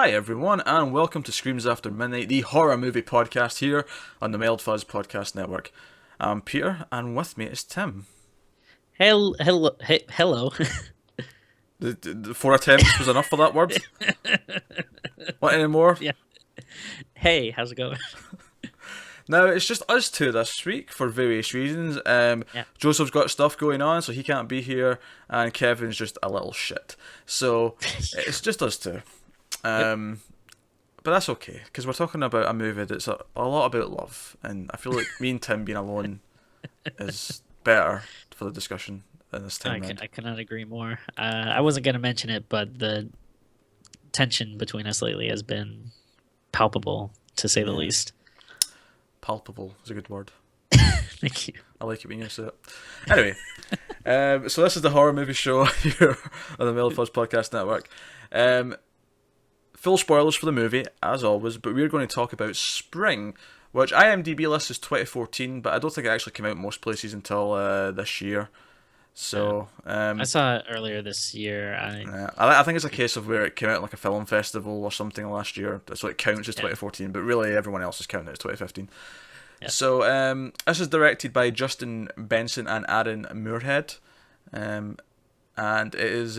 Hi everyone, and welcome to Screams After Midnight, the horror movie podcast here on the Mild Fuzz Podcast Network. I'm Peter, and with me is Tim. Hello. The 4 attempts was enough for that word. What anymore? Yeah. Hey, how's it going? Now it's just us two this week for various reasons. Yeah. Joseph's got stuff going on, so he can't be here, and Kevin's just a little shit. So it's just us two. Yep. But that's okay, because we're talking about a movie that's a lot about love, and I feel like me and Tim being alone is better for the discussion than this time round. I cannot agree more. I wasn't going to mention it, but the tension between us lately has been palpable, to say the Yeah. least. Palpable is a good word. Thank you. I like it when you say it. Anyway, so this is the horror movie show here on the Mild Fuzz Podcast Network. Full spoilers for the movie, as always, but we're going to talk about Spring, which IMDb lists as 2014, but I don't think it actually came out in most places until this year. So, I saw it earlier this year. I think it's a case of where it came out like a film festival or something last year, so it counts as 2014, but really everyone else is counting it as 2015. Yeah. So, this is directed by Justin Benson and Aaron Moorhead, and it is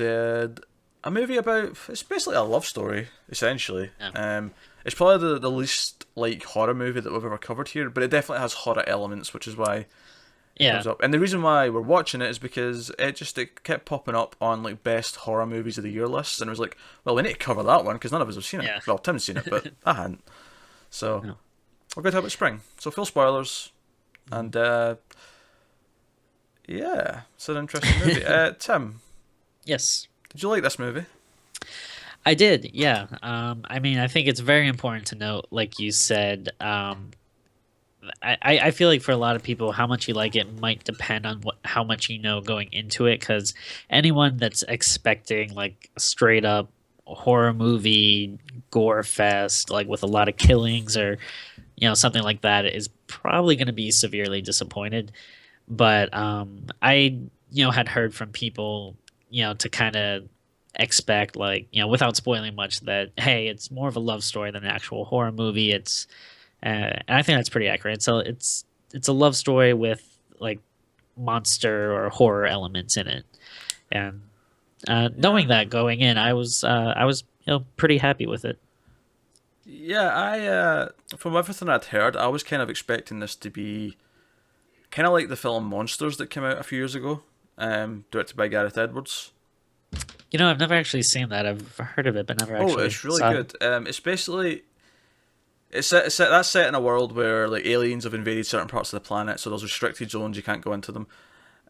a movie about, it's basically a love story, essentially. Yeah. It's probably the least like horror movie that we've ever covered here, but it definitely has horror elements, which is why it Yeah. comes up. And the reason why we're watching it is because it kept popping up on like best horror movies of the year lists, and it was like, well, we need to cover that one because none of us have seen it. Yeah. Well, Tim's seen it, but I hadn't. So No. we're going to talk about Spring. So full spoilers, and yeah, it's an interesting movie. Tim, Yes. did you like this movie? I did, yeah. I mean, I think it's very important to note, like you said, I feel like for a lot of people, how much you like it might depend on how much you know going into it. Because anyone that's expecting like a straight up horror movie gore fest, like with a lot of killings or something like that, is probably going to be severely disappointed. But I had heard from people to kind of expect, like, without spoiling much, that hey, it's more of a love story than an actual horror movie. And I think that's pretty accurate. So it's a love story with like monster or horror elements in it. And knowing that going in, I was pretty happy with it. Yeah, from everything I'd heard, I was kind of expecting this to be kind of like the film Monsters that came out a few years ago, directed by Gareth Edwards. I've never actually seen that. I've heard of it, but never Oh, actually it's really saw it. good. It's basically that's set in a world where like aliens have invaded certain parts of the planet, so there's restricted zones, you can't go into them,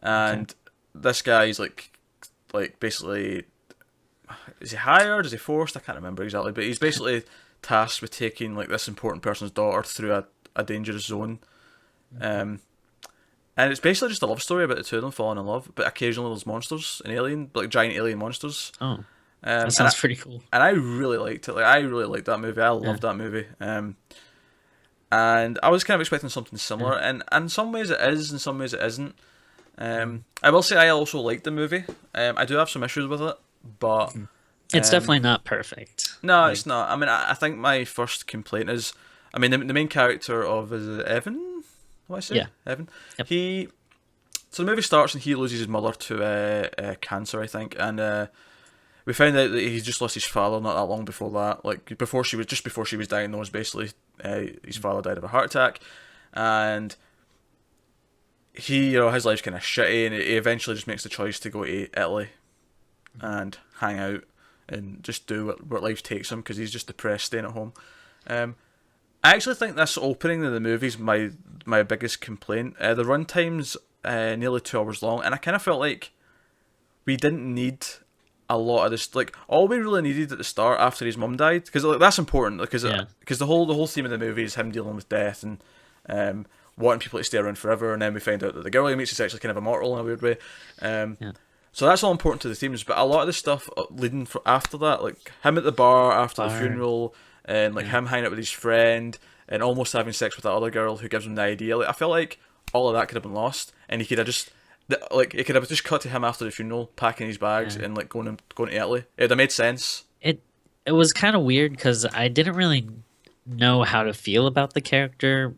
Okay. and this guy's like basically, is he hired? Is he forced? I can't remember exactly, but he's basically tasked with taking like this important person's daughter through a dangerous zone. Um, and it's basically just a love story about the two of them falling in love, but occasionally there's monsters and like giant alien monsters. Oh, Um, that and I, sounds pretty cool. and I really liked it. Like I really liked that movie. I Yeah. loved that movie. And I was kind of expecting something Yeah. similar, and in some ways it is, in some ways it isn't. I will say I also liked the movie. I do have some issues with it, but It's um, definitely not perfect. no, Like, it's not. I mean, I think my first complaint is, I mean, the main character of, is it Evan? What I say? yeah. Evan. Yep. So the movie starts and he loses his mother to cancer, I think, and we found out that he just lost his father not that long before that. Like before she was diagnosed, basically, his father died of a heart attack, and his life's kind of shitty, and he eventually just makes the choice to go to Italy and hang out and just do what life takes him because he's just depressed staying at home. Um, I actually think this opening of the movie is my biggest complaint. The runtime's nearly 2 hours long, and I kind of felt like we didn't need a lot of this. Like all we really needed at the start after his mum died, because like, that's important, because Yeah. the whole theme of the movie is him dealing with death and wanting people to stay around forever, and then we find out that the girl he meets is actually kind of immortal in a weird way. Um, Yeah. so that's all important to the themes, but a lot of the stuff leading for after that, like him at the bar after the Bar. funeral, and like Yeah. him hanging out with his friend, and almost having sex with that other girl who gives him the idea. Like I felt like all of that could have been lost, and he could have just it could have just cut to him after the funeral, packing his bags Yeah. and like going to Italy. It'd have made sense. It it was kind of weird because I didn't really know how to feel about the character.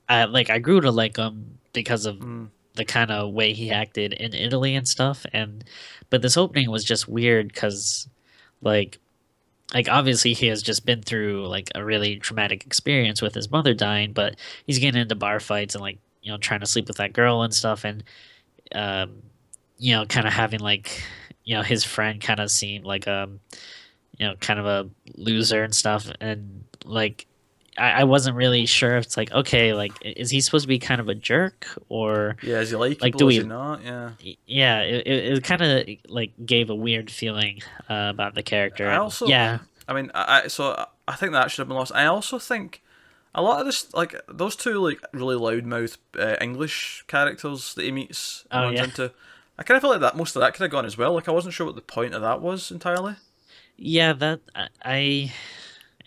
I grew to like him because of Mm. the kind of way he acted in Italy and stuff. And but this opening was just weird because like obviously he has just been through like a really traumatic experience with his mother dying, but he's getting into bar fights and like trying to sleep with that girl and stuff, and um kind of having like his friend kind of seemed like kind of a loser and stuff, and like I wasn't really sure if it's like okay, like is he supposed to be kind of a jerk or Yeah, is he like do likable? Is he we not? Yeah. yeah, it kind of like gave a weird feeling about the character, I and also, yeah. I mean, I think that should have been lost. I also think a lot of this, like those two, like really loudmouth English characters that he meets and Oh runs yeah. into, I kind of feel like that most of that could have gone as well. Like I wasn't sure what the point of that was entirely. Yeah, that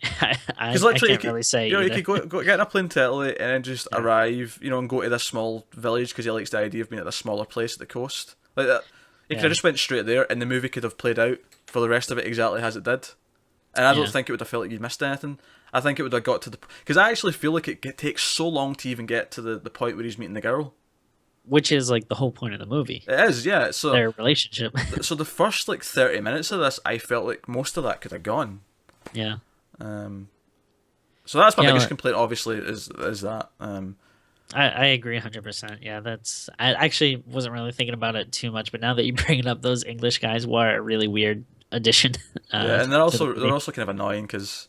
Because I literally, can't really say you either. could go get in a plane to Italy and then just Yeah. arrive, and go to this small village because he likes the idea of being at a smaller place at the coast. Like that, he could have Yeah. just went straight there, and the movie could have played out for the rest of it exactly as it did. And I don't Yeah. think it would have felt like you'd missed anything. I think it would have got to the because I actually feel like it takes so long to even get to the point where he's meeting the girl. Which is like the whole point of the movie. It is, yeah. So Their relationship. so the first like 30 minutes of this, I felt like most of that could have gone. Yeah. Um, so that's my Yeah, biggest complaint. Obviously, is that. I agree 100%. Yeah, that's I actually wasn't really thinking about it too much, but now that you bring it up, those English guys were a really weird addition Yeah, and to the they're movie. also kind of annoying because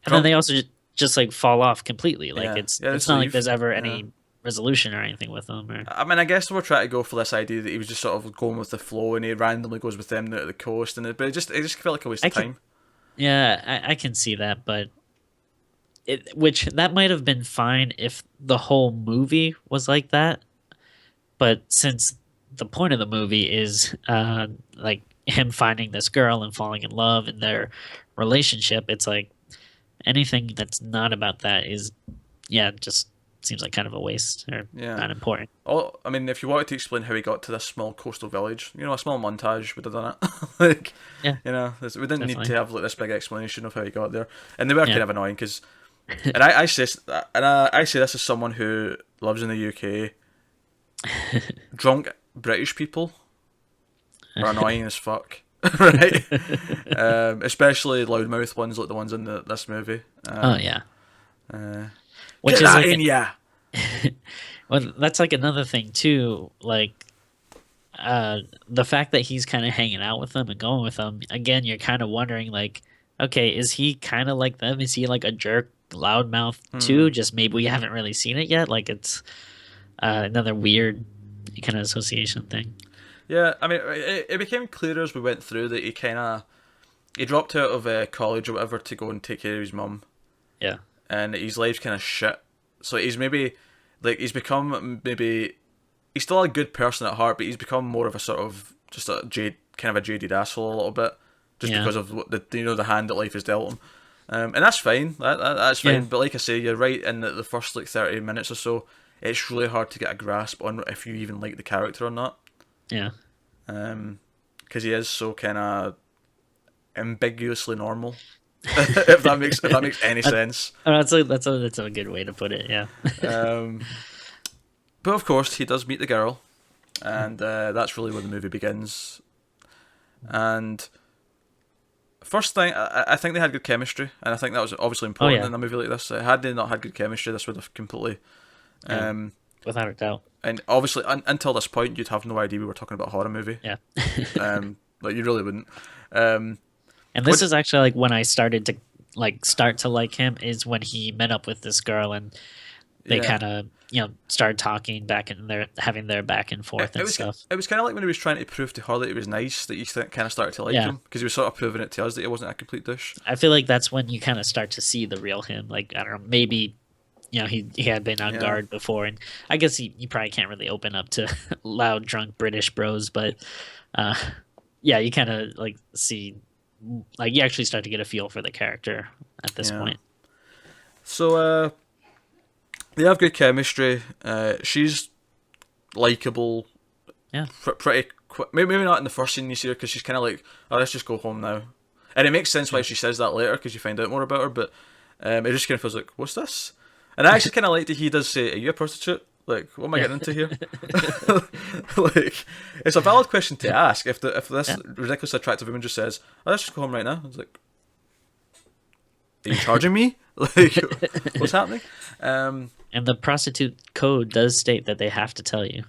And then Trump. they also just like fall off completely. Like Yeah, it's yeah, it's just not like leave. there's ever Yeah. any resolution or anything with them or I mean, I guess they were trying to go for this idea that he was just sort of going with the flow, and he randomly goes with them to the coast, but it just felt like a waste I of can time. yeah, I can see that, but which that might have been fine if the whole movie was like that, but since the point of the movie is like him finding this girl and falling in love and their relationship, it's like anything that's not about that is yeah, just seems like kind of a waste or Yeah. not important. Oh, I mean, if you wanted to explain how he got to this small coastal village, a small montage would have done it. Like, Yeah, we didn't need definitely. to have like this big explanation of how he got there, and they were Yeah. kind of annoying because, and I say this as someone who lives in the UK. Drunk British people are annoying as fuck, right? Especially loudmouth ones like the ones in this movie. Oh yeah. Uh, Which Get is that like in ya! well, that's like another thing too. Like the fact that he's kind of hanging out with them and going with them again, you're kind of wondering like, okay, is he kind of like them? Is he like a jerk, loudmouth too? Just maybe we haven't really seen it yet. Like it's another weird kind of association thing. Yeah, I mean, it became clearer as we went through that he dropped out of college or whatever to go and take care of his mum, Yeah, and his life's kind of shit. So he's maybe like he's still a good person at heart, but he's become more of a sort of just kind of a jaded asshole a little bit, just yeah, because of the hand that life has dealt him. And that's fine. That's fine. yeah, But like I say, you're right in the first like 30 minutes or so. It's really hard to get a grasp on if you even like the character or not. yeah. Because he is so kind of ambiguously normal. if that makes any sense. That's a good way to put it. Yeah, Um, but of course, he does meet the girl, and that's really where the movie begins. And first thing, I think they had good chemistry, and I think that was obviously important yeah. in a movie like this. Had they not had good chemistry, this would have completely. Yeah. Um, Without a doubt. and obviously, until this point, you'd have no idea we were talking about a horror movie. Yeah. Like you really wouldn't. Um, And this What- is actually like when I started to like him is when he met up with this girl and they Yeah. kind of started talking back and they're having their back and forth it and was stuff. it was kind of like when he was trying to prove to her that he was nice that you kind of started to like Yeah. him because he was sort of proving it to us that he wasn't a complete douche. I feel like that's when you kind of start to see the real him. Like I don't know, maybe he had been on Yeah. guard before, and I guess you probably can't really open up to loud drunk British bros, but uh, yeah, you kind of like see like you actually start to get a feel for the character at this Yeah. point. So they have good chemistry. She's likable. Yeah. Pretty quick. Maybe not in the first scene you see her because she's kind of like, oh, let's just go home now. And it makes sense why she says that later, because you find out more about her, but it just kind of feels like, what's this? And I actually kind of like that he does say, are you a prostitute? Like, what am I getting into here? Like, it's a valid question to ask. If this ridiculously attractive woman just says, oh, let's just go home right now. I was like, are you charging me? Like, what's happening? And the prostitute code does state that they have to tell you.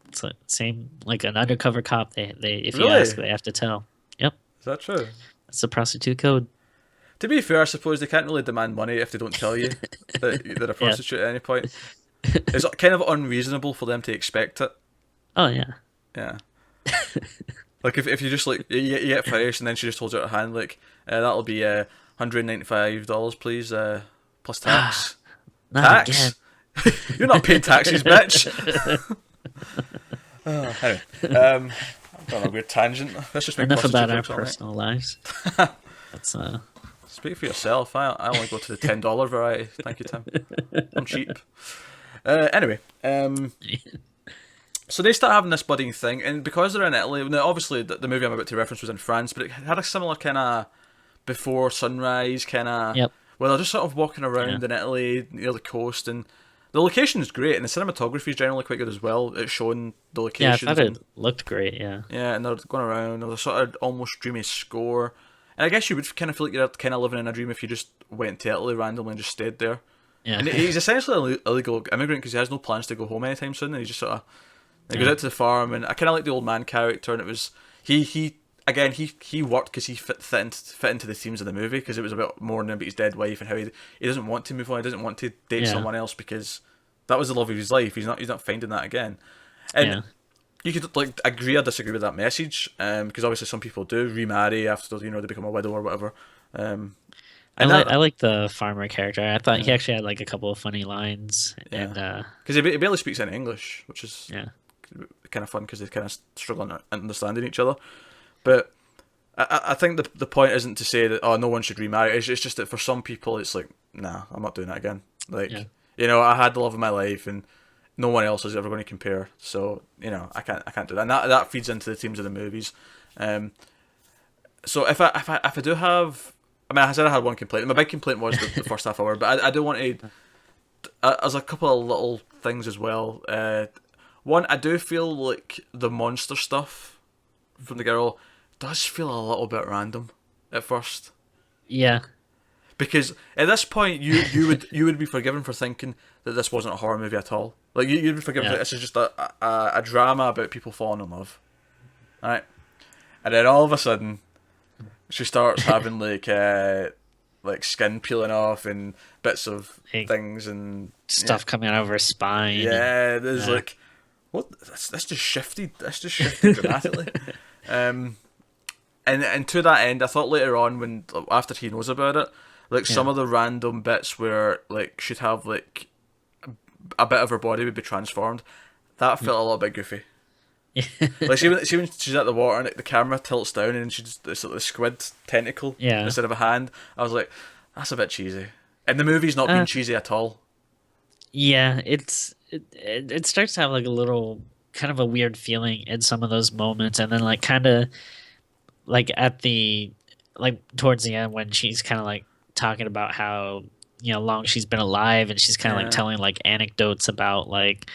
It's like same like an undercover cop. They if you Really? ask, they have to tell. Yep, Is that true? that's the prostitute code. To be fair, I suppose they can't really demand money if they don't tell you that they're a prostitute at any point. It's kind of unreasonable for them to expect it. Oh yeah. Yeah. Like if you just like you get finished and then she just holds out her hand like that'll be $195 please plus tax. Not Tax? again. You're not paying taxes, bitch. Anyway, I'm on a weird tangent. Let's just make Enough about our jokes all night. personal lives. That's Speak for yourself. I only go to the $10 variety. Thank you, Tim. I'm cheap. Anyway, so they start having this budding thing, and because they're in Italy, now obviously the movie I'm about to reference was in France, but it had a similar kind of before sunrise kind of. Yep. Well, they're just sort of walking around in Italy near the coast, and the location is great, and the cinematography is generally quite good as well. It's showing the yeah. I locations. thought it looked great. Yeah. Yeah, and they're going around, and there's sort of almost dreamy score. And I guess you would kind of feel like you're kind of living in a dream if you just went to Italy randomly and just stayed there. Yeah. And he's essentially an illegal immigrant because he has no plans to go home anytime soon, and he just sort of he goes out to the farm. And I kind of like the old man character, and it was he worked because he fit into the themes of the movie because it was about mourning about his dead wife and how he doesn't want to move on, he doesn't want to date someone else because that was the love of his life. He's not finding that again, and you could like agree or disagree with that message, because obviously some people do remarry after they become a widow or whatever. I like the farmer character. I thought he actually had like a couple of funny lines, and because he barely speaks any English, which is yeah. kind of fun because they kind of struggle on understanding each other. But I think the point isn't to say that no one should remarry. It's just that for some people it's like, nah, I'm not doing that again. Like I had the love of my life and no one else is ever going to compare. So I can't do that. And that feeds into the themes of the movies. So if I do have, I mean, I said I had one complaint. My big complaint was the first half hour, but I do want to. There's a couple of little things as well. One, I do feel like the monster stuff from the girl does feel a little bit random at first. Yeah. Because at this point, you would be forgiven for thinking that this wasn't a horror movie at all. Like you'd be forgiven for this is just a drama about people falling in love, right? And then all of a sudden, she starts having like skin peeling off and bits of things and stuff coming out of her spine. Yeah, there's like, what? That's just shifted. That's just shifted dramatically. And to that end, I thought later on after he knows about it, like some of the random bits where like she'd have like a bit of her body would be transformed, that felt a little bit goofy. Like see when she's at the water and the camera tilts down and it's like the squid tentacle instead of a hand. I was like, that's a bit cheesy. And the movie's not being cheesy at all. Yeah, it starts to have like a little kind of a weird feeling in some of those moments, and then like kind of like at the like towards the end when she's kind of like talking about how long she's been alive, and she's kind of like telling like anecdotes about like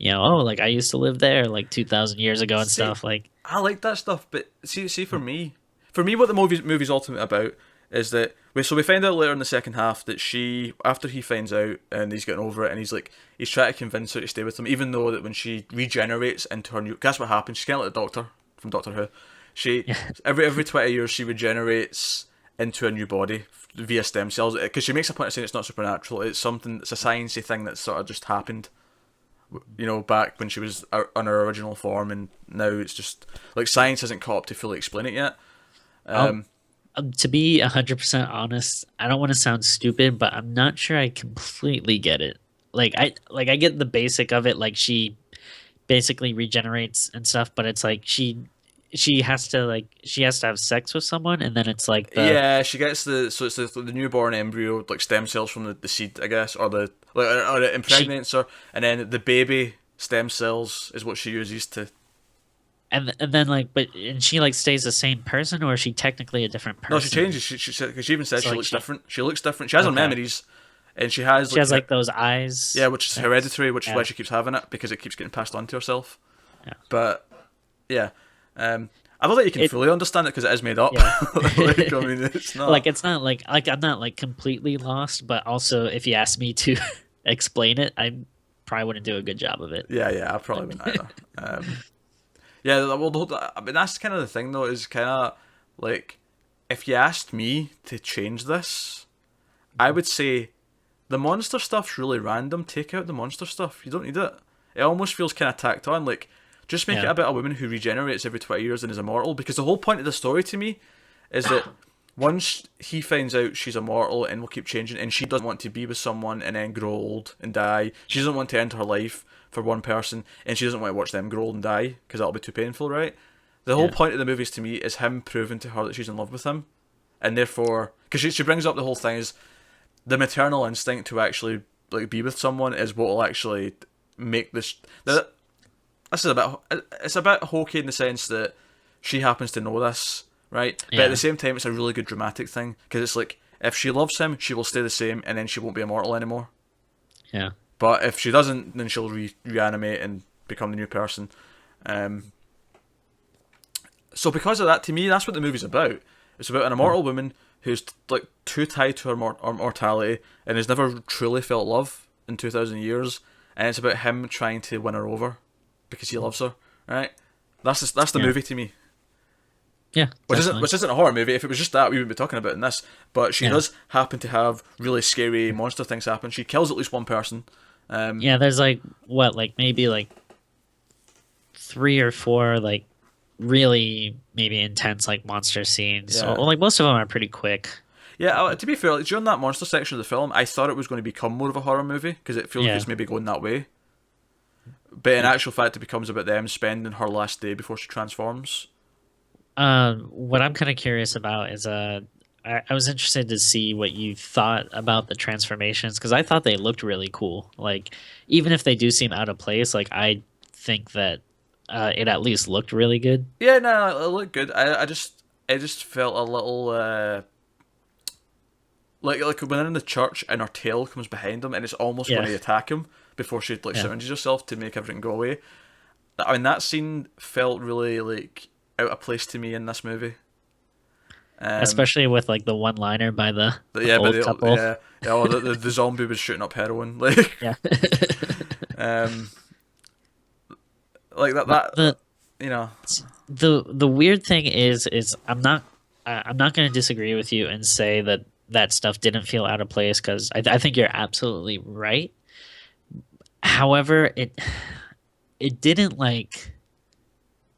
like I used to live there like 2,000 years ago and stuff. Like I like that stuff, but see for me what the movie's ultimately about is that we find out later in the second half that after he finds out and he's getting over it and he's trying to convince her to stay with him, even though that when she regenerates into her new, that's what happens. She's kind of like the Doctor from Doctor Who. She every 20 years she regenerates into a new body via stem cells, because she makes a point of saying it's not supernatural. It's a sciencey thing that sort of just happened, back when she was on her original form, and now it's just like science hasn't caught up to fully explain it yet. To be 100% honest, I don't want to sound stupid, but I'm not sure I completely get it. I get the basic of it, like she basically regenerates and stuff, but it's like she has to have sex with someone, and then it's like she gets it's the newborn embryo, like stem cells from the seed, I guess, or it impregnates her, and then the baby stem cells is what she uses to. and then like, and she like stays the same person, or is she technically a different No, she person? changes. Cause she even says So she like looks different. She looks different. She has her okay, memories, and she has she like has like those eyes yeah, which is things. hereditary, which is why Yeah, she keeps having it because it keeps getting passed on to herself. yeah. But yeah, I don't think you can It fully understand it because it is made up. yeah. Like, I mean, it's Like not. it's not like I'm not like completely lost, but also if you ask me to explain it, I probably wouldn't do a good job of it. Yeah, yeah, I probably wouldn't either. Yeah, well, I mean, that's kind of the thing though. Is kind of like if you asked me to change this, I would say the monster stuff's really random. Take out the monster stuff. You don't need it. It almost feels kind of tacked on. Like, just make it Yeah, about a woman who regenerates every 20 years and is immortal. Because the whole point of the story to me is that once he finds out she's immortal and will keep changing, and she doesn't want to be with someone and then grow old and die, she doesn't want to end her life for one person, and she doesn't want to watch them grow old and die because that'll be too painful, right? The whole yeah, point of the movies to me is him proving to her that she's in love with him, and therefore, because she brings up the whole thing is the maternal instinct to actually like be with someone is what will actually make this. This is a bit. It's a bit hokey in the sense that she happens to know this, right? But at the yeah, same time, it's a really good dramatic thing because it's like if she loves him, she will stay the same, and then she won't be immortal anymore. yeah. But if she doesn't, then she'll reanimate and become the new person. Um, so because of that, to me, that's what the movie's about. It's about an immortal woman who's like too tied to her mortality and has never truly felt love in 2,000 years, and it's about him trying to win her over because he loves her. Right? That's the Yeah, movie to me. yeah, definitely. Which isn't a horror movie. If it was just that, we wouldn't be talking about it in this. But she Yeah, does happen to have really scary monster things happen. She kills at least one person. Um, yeah. There's like what, like maybe like three or four like really maybe intense like monster scenes. Or, yeah. like most of them are pretty quick. Yeah, to be fair, like, during that monster section of the film, I thought it was going to become more of a horror movie because it feels like Yeah. it's maybe going that way. But in actual fact, it becomes about them spending her last day before she transforms. What I'm kind of curious about is I was interested to see what you thought about the transformations because I thought they looked really cool. Like even if they do seem out of place, like I think that it at least looked really good. Yeah, no, it looked good. I just felt a little like when they're in the church and her tail comes behind them and it's almost going Yeah, to attack him before she like yeah. syringes herself to make everything go away. I mean, that scene felt really like out of place to me in this movie. Um, Especially with like the one liner by the yeah, but old couple. yeah, oh, the zombie was shooting up heroin, like, Yeah. um, like that, the you know, the weird thing is I'm not going to disagree with you and say that that stuff didn't feel out of place because I think you're absolutely right. However, it didn't like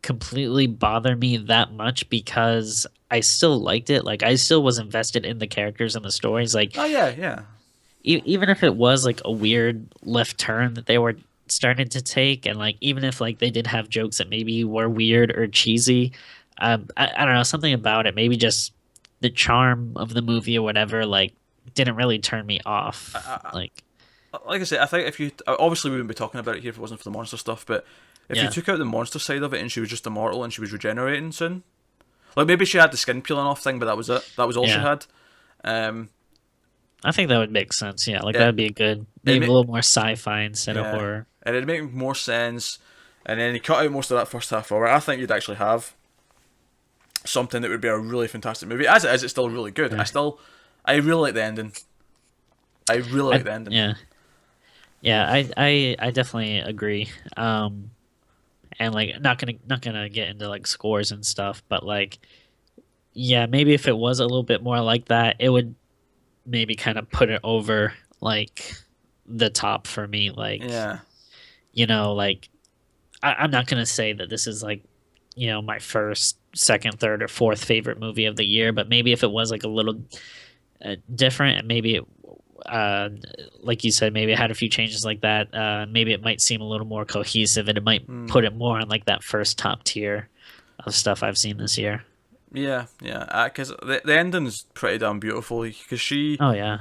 completely bother me that much because I still liked it. Like I still was invested in the characters and the stories. Like oh yeah, yeah, even if it was like a weird left turn that they were starting to take, and like even if like they did have jokes that maybe were weird or cheesy, I don't know, something about it, maybe just the charm of the movie or whatever, like didn't really turn me off. Like like I said, I think if you obviously we wouldn't be talking about it here if it wasn't for the monster stuff, but if you yeah, took out the monster side of it and she was just immortal and she was regenerating soon, like maybe she had the skin peeling off thing, but that was it. That was all she yeah. had. Um, I think that would make sense. Yeah, like yeah, that would be a good, it maybe a ma- little more sci-fi instead of yeah, horror. and it'd make more sense. And then he cut out most of that first half hour. I think you'd actually have something that would be a really fantastic movie. As it is, it's still really good. Yeah, I really like the ending. I really like the ending. yeah, yeah. I definitely agree. And like not gonna get into like scores and stuff, but like yeah, maybe if it was a little bit more like that, it would maybe kind of put it over like the top for me. Like Yeah, like I'm not gonna say that this is like my first, second, third, or fourth favorite movie of the year, but maybe if it was like a little different and maybe uh, like you said, maybe it had a few changes like that. Maybe it might seem a little more cohesive, and it might mm, put it more on like that first top tier of stuff I've seen this year. yeah, yeah. Because the ending's pretty damn beautiful. Because Oh yeah,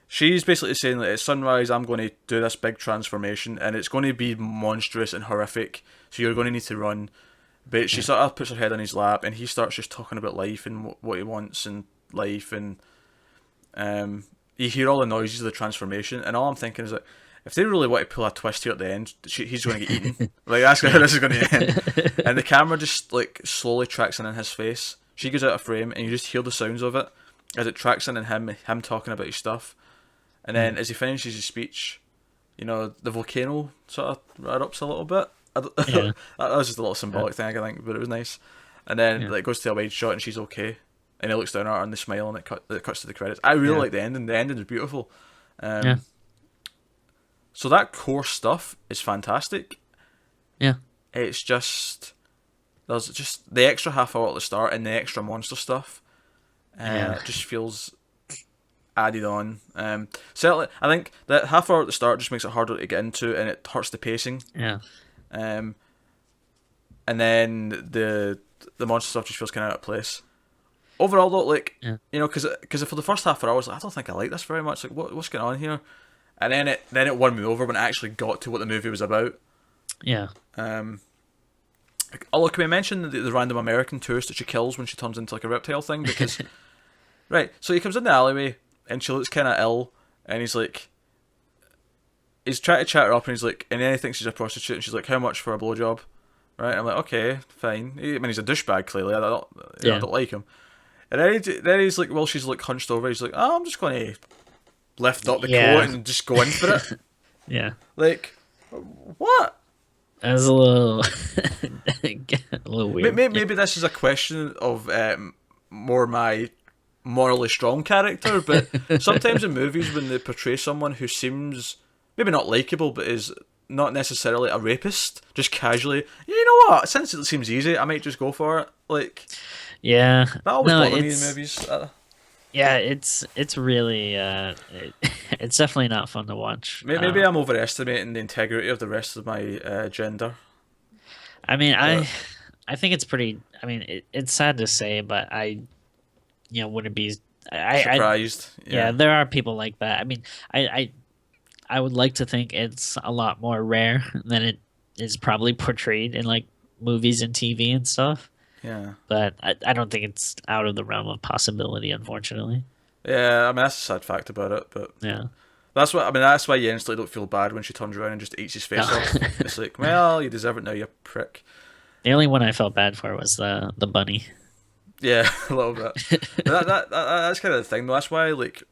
she's basically saying that at sunrise I'm going to do this big transformation, and it's going to be monstrous and horrific. So you're going to need to run. But she Yeah. sort of puts her head on his lap, and he starts just talking about life and what he wants in life, and you hear all the noises of the transformation, and all I'm thinking is like, if they really want to pull a twist here at the end, he's going to get eaten. Like that's how this is going to end. And the camera just like slowly tracks in his face. She goes out of frame, and you just hear the sounds of it as it tracks in him talking about his stuff. And then as he finishes his speech, you know, the volcano sort of erupts a little bit. Yeah. That was just a little symbolic thing, I think, but it was nice. And then Yeah. like, it goes to a wide shot, and she's okay. And he looks down at her, and they smile, and it cuts to the credits. I really Yeah. like the ending. The ending is beautiful. Yeah. So that core stuff is fantastic. Yeah. It's just there's just the extra half hour at the start and the extra monster stuff. Just feels added on. Certainly, I think that half hour at the start just makes it harder to get into, and it hurts the pacing. Yeah. And then the monster stuff just feels kind of out of place. Overall, though, like Yeah. you know, because for the first half hour, I was like, I don't think I like this very much. Like, what's going on here? And then it won me over when it actually got to what the movie was about. Yeah. Although, can we mention the random American tourist that she kills when she turns into like a reptile thing? Because right, so he comes in the alleyway and she looks kind of ill, and he's trying to chat her up, and he's like, and then he thinks she's a prostitute, and she's like, how much for a blowjob? Right, I'm like, okay, fine. I mean, he's a douchebag clearly. I don't like him. And then he's like, well, she's like hunched over. He's like, oh, I'm just going to lift up the coat and just go in for it. Yeah. Like, what? That was a little, a little weird. Maybe this is a question of more my morally strong character, but sometimes in movies when they portray someone who seems maybe not likable but is not necessarily a rapist, just casually, you know what? Since it seems easy, I might just go for it. Like, Yeah. that always No, bothers me in it's movies. yeah, it's really it's definitely not fun to watch. Maybe I'm overestimating the integrity of the rest of my gender. I mean, But I think it's pretty. I mean, it's sad to say, but wouldn't be. surprised. Yeah, there are people like that. I mean, I would like to think it's a lot more rare than it is probably portrayed in like movies and TV and stuff. Yeah. But I don't think it's out of the realm of possibility, unfortunately. Yeah, I mean, that's a sad fact about it, but Yeah. that's why you instantly don't feel bad when she turns around and just eats his face No. off. It's like, well, you deserve it now, you prick. The only one I felt bad for was the bunny. Yeah, a little bit. That's kind of the thing, though. That's why, like,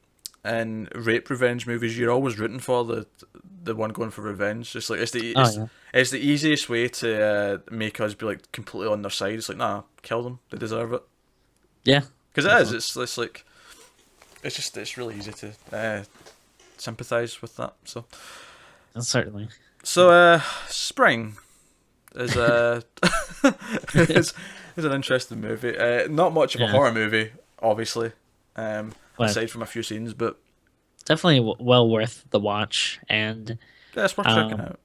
in rape revenge movies, you're always rooting for the one going for revenge. Just like it's the easiest way to make us be like completely on their side. It's like, nah, kill them. They deserve it. Yeah. Because it is. It's like it's really easy to sympathize with that. Certainly. So spring is is an interesting movie. Not much of a Yeah. horror movie, obviously. But Aside from a few scenes, but definitely well worth the watch. And yeah, it's worth checking out.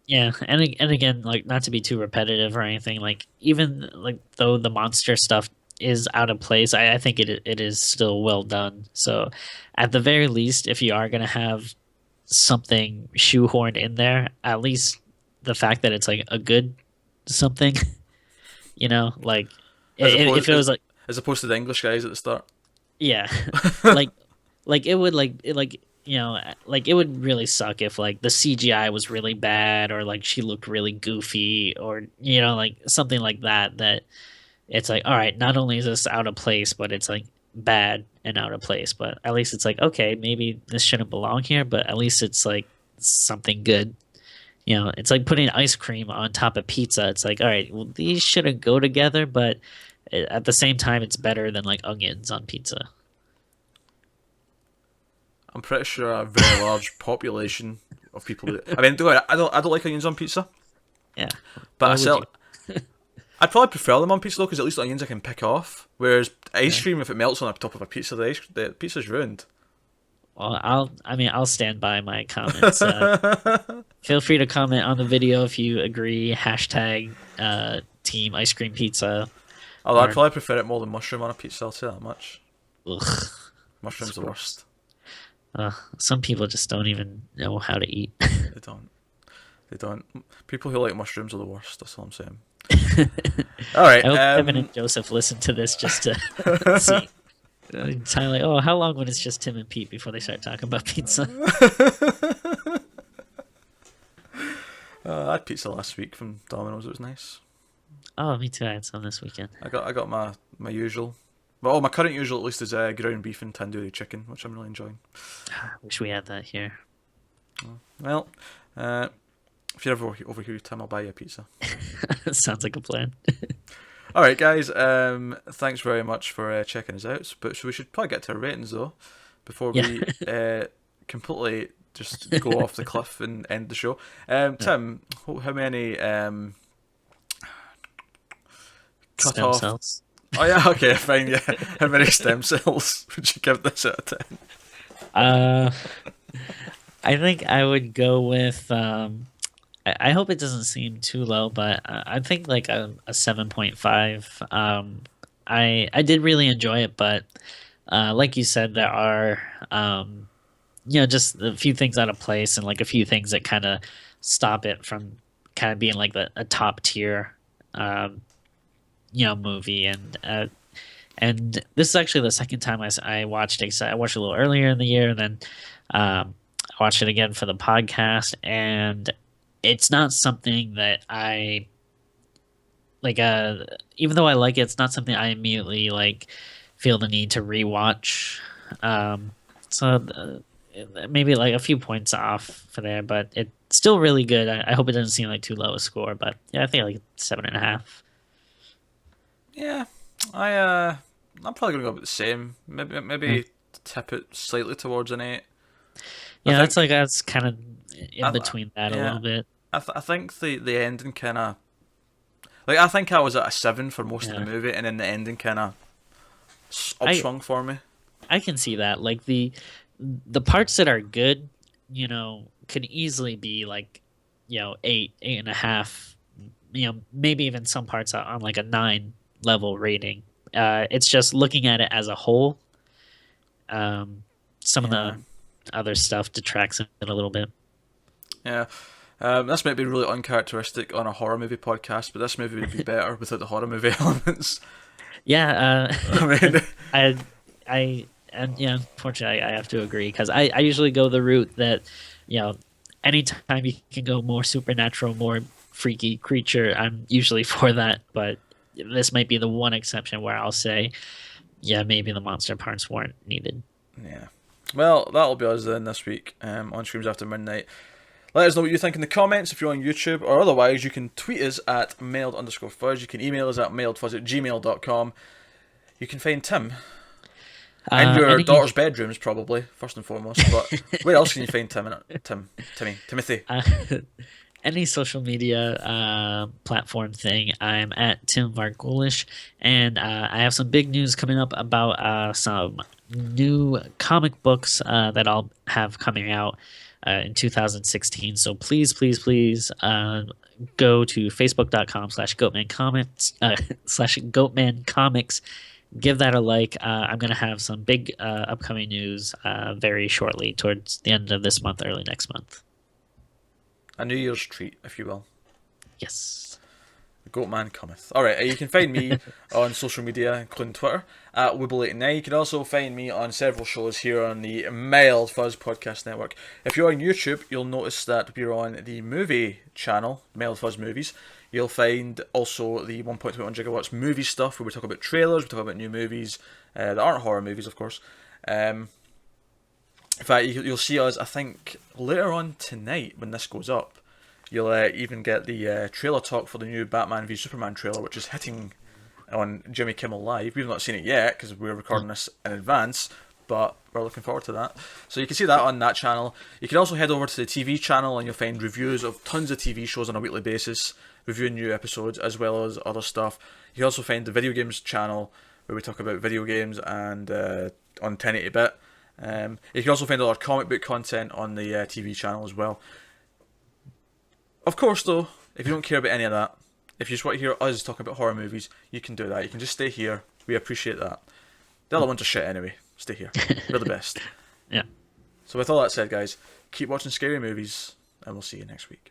yeah, and again, like not to be too repetitive or anything, like even like though the monster stuff is out of place, I think it is still well done. So at the very least, if you are gonna have something shoehorned in there, at least the fact that it's like a good something, like if it was like as opposed to the English guys at the start. yeah, like it would like it would really suck if like the CGI was really bad or like she looked really goofy or like something like that it's like, all right, not only is this out of place, but it's like bad and out of place, but at least it's like, okay, maybe this shouldn't belong here, but at least it's like something good. It's like putting ice cream on top of pizza. It's like, all right, well, these shouldn't go together, but at the same time, it's better than like onions on pizza. I'm pretty sure a very large population of people. I mean, I don't like onions on pizza, Yeah, but Why would you? I'd probably prefer them on pizza though, because at least onions I can pick off. Whereas ice cream, if it melts on the top of a pizza, the pizza's ruined. Well, I'll stand by my comments. Feel free to comment on the video if you agree. Hashtag team ice cream pizza. Although I'd probably prefer it more than mushroom on a pizza. I'll say that much. Ugh. Mushroom's the worst. Some people just don't even know how to eat. They don't. They don't. People who like mushrooms are the worst. That's all I'm saying. All right. I hope Kevin and Joseph listen to this just to see. It's kind of like, oh, how long when it's just Tim and Pete before they start talking about pizza? I had pizza last week from Domino's. It was nice. Oh, me too. I had some this weekend. I got my usual. Well, my current usual at least is ground beef and tandoori chicken, which I'm really enjoying. Wish we had that here. Well, if you're ever over here, Tim, I'll buy you a pizza. Sounds like a plan. All right, guys. Thanks very much for checking us out. But so we should probably get to our ratings though, before we completely just go off the cliff and end the show. Tim, how many Stem cells. Oh yeah, okay, fine. Yeah, how many stem cells would you give this out of 10? I think I would go with. I hope it doesn't seem too low, but I think like a 7.5. I did really enjoy it, but like you said, there are just a few things out of place and like a few things that kind of stop it from kind of being like a top tier movie. And this is actually the second time I watched it. I watched it a little earlier in the year, and then I watched it again for the podcast, and it's not something that I like. Even though I like it, it's not something I immediately like feel the need to rewatch. So maybe like a few points off for there, but it's still really good. I hope it doesn't seem like too low a score, but yeah, I think like 7.5. Yeah, I'm probably gonna go about the same. Maybe tip it slightly towards an 8. Yeah, that's kind of in between that a little bit. I think the ending kind of like I think I was at a 7 for most of the movie, and then the ending kind of upswung for me. I can see that. Like the parts that are good, could easily be like 8.5. Maybe even some parts on like a 9 level rating. It's just looking at it as a whole. Some of the other stuff detracts it a little bit. Yeah. This might be really uncharacteristic on a horror movie podcast, but this movie would be better without the horror movie elements. Yeah. I mean, unfortunately, I have to agree, because I usually go the route that, anytime you can go more supernatural, more freaky creature, I'm usually for that. But this might be the one exception where I'll say, yeah, maybe the monster parts weren't needed. Yeah. Well, that'll be us then this week on Screams After Midnight. Let us know what you think in the comments if you're on YouTube, or otherwise you can tweet us at mailed_fuzz. You can email us at mailedfuzz@gmail.com. You can find Tim in your daughter's bedrooms, probably, first and foremost. But where else can you find Timothy? Any social media platform thing, I'm at Tim Margulish, and I have some big news coming up about some new comic books that I'll have coming out in 2016. So please go to facebook.com/goatmancomics give that a like. I'm going to have some big upcoming news very shortly, towards the end of this month, early next month. A New Year's treat, if you will. Yes. The Goatman cometh. Alright, you can find me on social media, including Twitter, at Wibble89. You can also find me on several shows here on the Mild Fuzz Podcast Network. If you're on YouTube, you'll notice that we're on the movie channel, Mild Fuzz Movies. You'll find also the 1.21 Gigawatts movie stuff, where we talk about trailers, we talk about new movies that aren't horror movies, of course. In fact, you'll see us, I think, later on tonight when this goes up. You'll even get the trailer talk for the new Batman v Superman trailer, which is hitting on Jimmy Kimmel Live. We've not seen it yet because we're recording this in advance, but we're looking forward to that. So you can see that on that channel. You can also head over to the TV channel and you'll find reviews of tons of TV shows on a weekly basis, reviewing new episodes as well as other stuff. You can also find the video games channel where we talk about video games and on 1080-bit. You can also find all our comic book content on the TV channel as well. Of course, though, if you don't care about any of that, if you just want to hear us talk about horror movies, you can do that. You can just stay here. We appreciate that. The other ones are shit anyway. Stay here. We're the best. Yeah. So with all that said, guys, keep watching scary movies, and we'll see you next week.